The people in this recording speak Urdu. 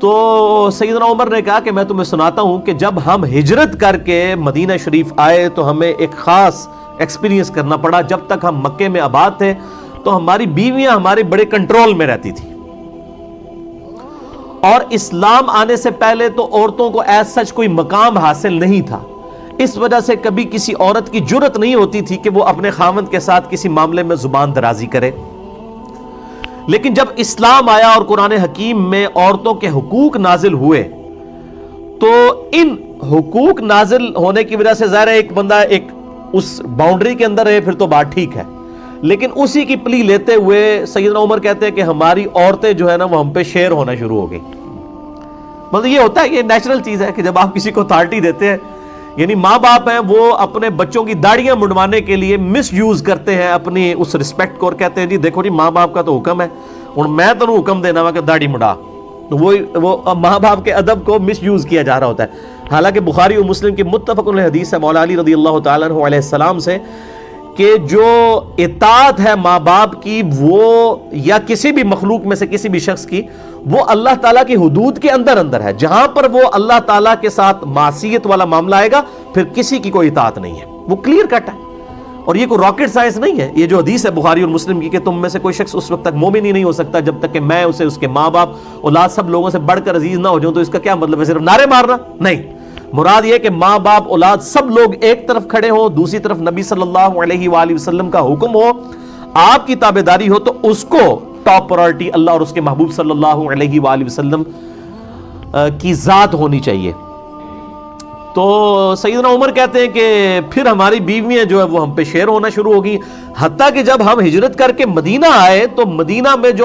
تو سیدنا عمر نے کہا کہ میں تمہیں سناتا ہوں کہ جب ہم ہجرت کر کے مدینہ شریف آئے تو ہمیں ایک خاص ایکسپیرینس کرنا پڑا. جب تک ہم مکے میں آباد تھے تو ہماری بیویاں ہمارے بڑے کنٹرول میں رہتی تھی, اور اسلام آنے سے پہلے تو عورتوں کو ایز سچ کوئی مقام حاصل نہیں تھا. اس وجہ سے کبھی کسی عورت کی جرت نہیں ہوتی تھی کہ وہ اپنے خاوند کے ساتھ کسی معاملے میں زبان درازی کرے. لیکن جب اسلام آیا اور قرآن حکیم میں عورتوں کے حقوق نازل ہوئے تو ان حقوق نازل ہونے کی وجہ سے ظاہر ہے ایک بندہ ایک اس باؤنڈری کے اندر ہے, پھر تو بات ٹھیک ہے, لیکن اسی کی پلی لیتے ہوئے سیدنا عمر کہتے ہیں کہ ہماری عورتیں جو ہے نا وہ ہم پہ شیر ہونا شروع ہو گئی. مطلب یہ ہوتا ہے, یہ نیچرل چیز ہے کہ جب آپ کسی کو اتھارٹی دیتے ہیں, یعنی ماں باپ ہیں وہ اپنے بچوں کی داڑیاں منڈوانے کے لیے مس یوز کرتے ہیں اپنی اس رسپیکٹ کو, اور کہتے ہیں جی دیکھو جی ماں باپ کا تو حکم ہے, اور میں تو حکم دینا ہوا کہ داڑھی مڈا. تو وہ ماں باپ کے ادب کو مس یوز کیا جا رہا ہوتا ہے. حالانکہ بخاری و مسلم کی متفق علیہ حدیث ہے مولا علی رضی اللہ تعالیٰ عنہ علیہ السلام سے کہ جو اطاعت ہے ماں باپ کی وہ یا کسی بھی مخلوق میں سے کسی بھی شخص کی, وہ اللہ تعالیٰ کی حدود کے اندر ہے. جہاں پر وہ اللہ تعالیٰ کے ساتھ معصیت والا معاملہ آئے گا پھر کسی کی کوئی اطاعت نہیں ہے. وہ کلیئر کٹ ہے, اور یہ کوئی راکٹ سائنس نہیں ہے. یہ جو حدیث ہے بخاری اور مسلم کی کہ تم میں سے کوئی شخص اس وقت تک مومن ہی نہیں ہو سکتا جب تک کہ میں اسے اس کے ماں باپ اولاد سب لوگوں سے بڑھ کر عزیز نہ ہو جاؤں. تو اس کا کیا مطلب ہے, صرف نعرے مارنا نہیں, مراد یہ کہ ماں باپ اولاد سب لوگ ایک طرف کھڑے ہوں, دوسری طرف نبی صلی اللہ علیہ وآلہ وسلم کا حکم ہو, آپ کی تابعداری ہو, تو اس کو ٹاپ پرائورٹی اللہ اور اس کے محبوب صلی اللہ علیہ وآلہ وسلم کی ذات ہونی چاہیے. تو سیدنا عمر کہتے ہیں کہ پھر ہماری بیویاں جو ہے وہ ہم پہ شیر ہونا شروع ہوگی, حتیٰ کہ جب ہم ہجرت کر کے مدینہ آئے تو مدینہ میں جو